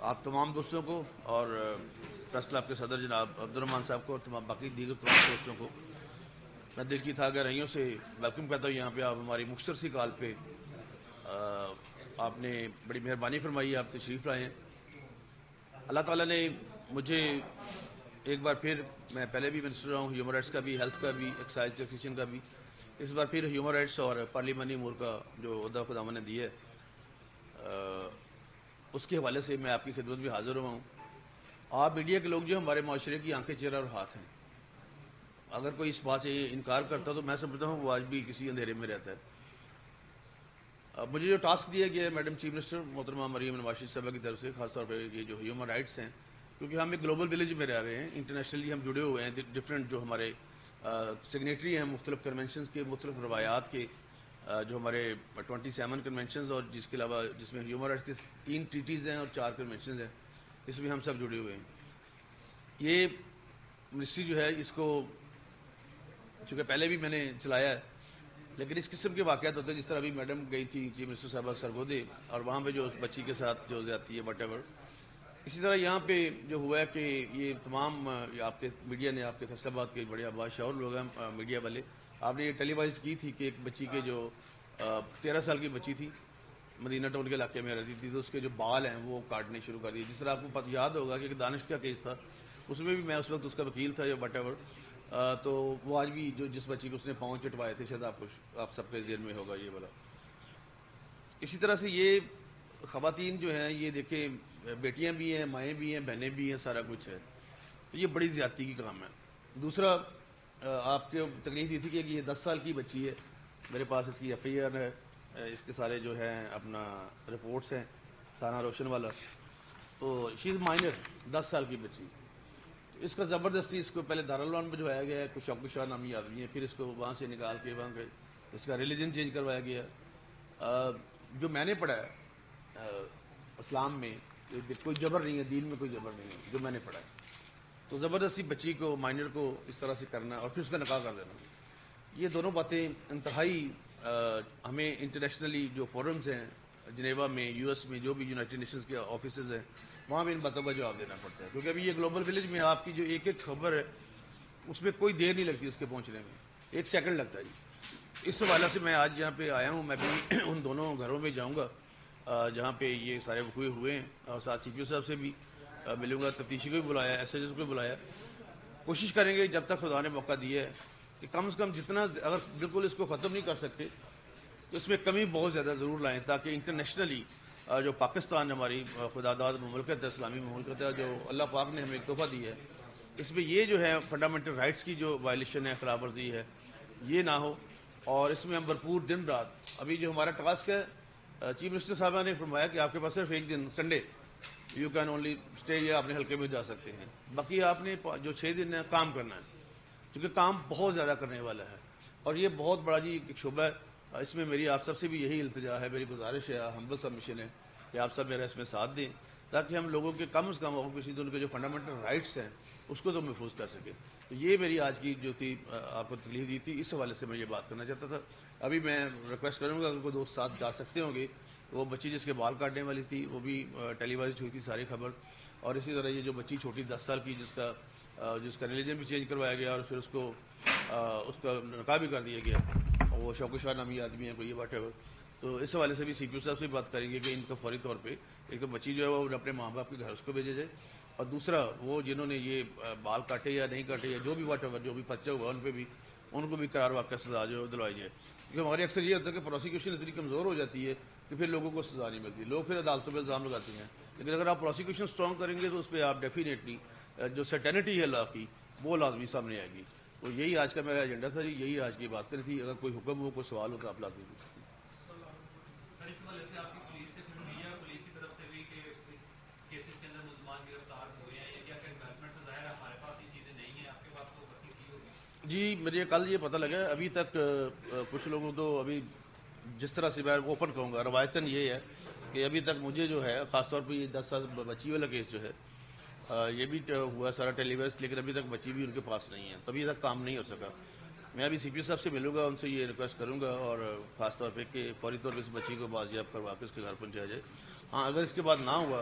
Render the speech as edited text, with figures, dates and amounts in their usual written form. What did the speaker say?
آپ تمام دوستوں کو اور پریس کلب کے صدر جناب عبدالرحمان صاحب کو اور تمام باقی دیگر تمام دوستوں کو میں دل کی تھا گہرائیوں سے ویلکم کہتا ہوں یہاں پہ. آپ ہماری مختصر سی کال پہ آپ نے بڑی مہربانی فرمائی, آپ تشریف لائے ہیں. اللہ تعالیٰ نے مجھے ایک بار پھر, میں پہلے بھی منسٹر رہا ہوں ہیومن رائٹس کا بھی, ہیلتھ کا بھی, ایکسائز ٹیکسیشن کا بھی, اس بار پھر ہیومن رائٹس اور پارلیمانی امور کا جو عہدہ خداوند نے دیا ہے اس کے حوالے سے میں آپ کی خدمت میں حاضر ہوا ہوں. آپ میڈیا کے لوگ جو ہمارے معاشرے کی آنکھیں, چہرہ اور ہاتھ ہیں. اگر کوئی اس بات سے انکار کرتا تو میں سمجھتا ہوں وہ آج بھی کسی اندھیرے میں رہتا ہے. مجھے جو ٹاسک دیا گیا ہے میڈم چیف منسٹر محترمہ مریم نواز شریف صاحبہ کی طرف سے, خاص طور پہ یہ جو ہیومن رائٹس ہیں, کیونکہ ہم ایک گلوبل ولیج میں رہ رہے ہیں, انٹرنیشنلی ہم جڑے ہوئے ہیں. ڈفرینٹ جو ہمارے سگنیٹری ہیں مختلف کنونشنز کے, مختلف روایات کے, جو ہمارے 27 کنونشنز اور جس کے علاوہ جس میں ہیومن رائٹس کے 3 ٹریٹیز ہیں اور 4 کنونشنز ہیں, اس میں ہم سب جڑے ہوئے ہیں. یہ منسٹری جو ہے اس کو چونکہ پہلے بھی میں نے چلایا ہے, لیکن اس قسم کے واقعات ہوتے ہیں جس طرح ابھی میڈم گئی تھی چیف منسٹر صاحبہ سرگودے, اور وہاں پہ جو اس بچی کے ساتھ جو زیادتی ہے وٹ ایور. اسی طرح یہاں پہ جو ہوا ہے کہ یہ تمام آپ کے میڈیا نے, آپ کے فیصل آباد کے بڑے بادشاہ لوگ ہیں میڈیا والے, آپ نے یہ ٹیلی وائز کی تھی کہ ایک بچی کے جو 13 سال کی بچی تھی, مدینہ ٹاؤن کے علاقے میں رہتی تھی, تو اس کے جو بال ہیں وہ کاٹنے شروع کر دیے. جس طرح آپ کو یاد ہوگا کہ دانش کا کیس تھا, اس میں بھی میں اس وقت اس کا وکیل تھا یا وٹ ایور. تو وہ آج بھی جس بچی کو اس نے پاؤں چٹوائے تھے, شاید آپ سب کے ذہن میں ہوگا یہ والا. اسی طرح سے یہ خواتین جو ہیں, یہ دیکھیں بیٹیاں بھی ہیں, مائیں بھی ہیں, بہنیں بھی ہیں, سارا کچھ ہے. یہ بڑی زیادتی کی کام ہے. دوسرا آپ کے تکلیف یہ تھی کہ یہ 10 سال کی بچی ہے, میرے پاس اس کی ایف آئی آر ہے, اس کے سارے جو ہیں اپنا رپورٹس ہیں, تھانہ روشن والا. تو شی از مائنر, 10 سال کی بچی. اس کا زبردستی اس کو پہلے دارالعلوم میں بھجوایا گیا ہے, کچھ ابو شاہ نامی آدمی ہیں, پھر اس کو وہاں سے نکال کے وہاں اس کا ریلیجن چینج کروایا گیا. جو میں نے پڑھا ہے اسلام میں کوئی جبر نہیں ہے, دین میں کوئی جبر نہیں ہے جو میں نے پڑھا ہے. تو زبردستی بچی کو, مائنر کو اس طرح سے کرنا اور پھر اس کا نکاح کر دینا, یہ دونوں باتیں انتہائی ہمیں انٹرنیشنلی جو فورمز ہیں جنیوا میں, یو ایس میں, جو بھی یونائٹڈ نیشنز کے آفیسز ہیں, وہاں بھی ان باتوں کا جواب دینا پڑتا ہے. کیونکہ ابھی یہ گلوبل ولیج میں آپ کی جو ایک ایک خبر ہے اس میں کوئی دیر نہیں لگتی, اس کے پہنچنے میں 1 سیکنڈ لگتا ہے. جی اس حوالے سے میں آج یہاں پہ آیا ہوں. میں بھی ان دونوں گھروں میں جاؤں گا جہاں پہ یہ سارے وقوع ہوئے ہیں, اور ساتھ سی پی او صاحب سے بھی ملوں گا, تفتیشی کو بھی بلایا, ایس ایچ ایس کو بھی بلایا. کوشش کریں گے جب تک خدا نے موقع دیا ہے کہ کم سے کم جتنا, اگر بالکل اس کو ختم نہیں کر سکتے تو اس میں کمی بہت زیادہ ضرور لائیں, تاکہ انٹرنیشنلی جو پاکستان ہماری خدا داد مملکت ہے, اسلامی مملکت ہے, جو اللہ پاک نے ہمیں ایک تحفہ دی ہے, اس میں یہ جو ہے فنڈامنٹل رائٹس کی جو وائلیشن ہے, خلاف ورزی ہے, یہ نہ ہو. اور اس میں ہم بھرپور دن رات, ابھی جو ہمارا ٹاسک ہے, چیف منسٹر صاحبہ نے فرمایا کہ آپ کے پاس صرف ایک دن Sunday you can only stay, یا اپنے حلقے میں جا سکتے ہیں, باقی آپ نے جو 6 دن ہے کام کرنا ہے, کیونکہ کام بہت زیادہ کرنے والا ہے. اور یہ بہت بڑا جی ایک شعبہ ہے, اس میں میری آپ سب سے بھی یہی التجا ہے, میری گزارش ہے, ہمبل سبمیشن ہے کہ آپ سب میرا اس میں ساتھ دیں, تاکہ ہم لوگوں کے کم از کم کسی ان کے جو فنڈامنٹل رائٹس ہیں اس کو تو محفوظ کر سکیں. تو یہ میری آج کی جو تھی آپ کو تکلیف دی تھی, اس حوالے سے میں یہ بات کرنا چاہتا تھا. ابھی میں ریکویسٹ کروں گا اگر کوئی دوست ساتھ جا سکتے ہوں گے, وہ بچی جس کے بال کاٹنے والی تھی وہ بھی ٹیلی وائز ہوئی تھی ساری خبر, اور اسی طرح یہ جو بچی چھوٹی 10 سال کی جس کا ریلیجن بھی چینج کروایا گیا, اور پھر اس کا نکاح بھی کر دیا گیا, وہ شوق شاہ نامی آدمی ہے کوئی, واٹ ایور. تو اس حوالے سے بھی سی پی او صاحب سے بات کریں گے کہ ان کا فوری طور پہ ایک تو بچی جو ہے وہ اپنے ماں باپ کے گھر اس کو بھیجے جائے, اور دوسرا وہ جنہوں نے یہ بال کاٹے یا نہیں کاٹے یا جو بھی واٹ ایور جو بھی پرچہ ہوا ان پہ بھی, ان کو بھی قرار واقع سزا جو دلوائی جائے. کیونکہ ہمارے اکثر یہ ہوتا ہے کہ پروسیکیوشن اتنی کمزور ہو جاتی ہے کہ پھر لوگوں کو سزا نہیں ملتی, لوگ پھر عدالتوں پہ الزام لگاتے ہیں. لیکن اگر آپ پروسیکیوشن اسٹرانگ کریں گے تو اس پہ آپ ڈیفینیٹلی جو سرٹینٹی ہے لا کی وہ لازمی سامنے آئے گی. تو یہی آج کا میرا ایجنڈا تھا جی, یہی آج کی بات کرنی تھی. اگر کوئی حکم ہو, کوئی سوال ہو تو آپ لازمی پوچھ سکتے ہیں. جی مجھے کل یہ پتہ لگا, ابھی تک کچھ لوگوں تو ابھی جس طرح سے میں اوپن کہوں گا, روایتاً یہ ہے کہ ابھی تک مجھے جو ہے خاص طور پہ یہ 10 سال بچی والا کیس جو ہے یہ بھی ہوا سارا ٹیلی وائز, لیکن ابھی تک بچی بھی ان کے پاس نہیں ہے, تو ابھی تک کام نہیں ہو سکا. میں ابھی سی پی او صاحب سے ملوں گا, ان سے یہ ریکویسٹ کروں گا, اور خاص طور پہ کہ فوری طور پہ اس بچی کو بازیاب کروا کے اس کے گھر پہنچایا جائے. ہاں اگر اس کے بعد نہ ہوا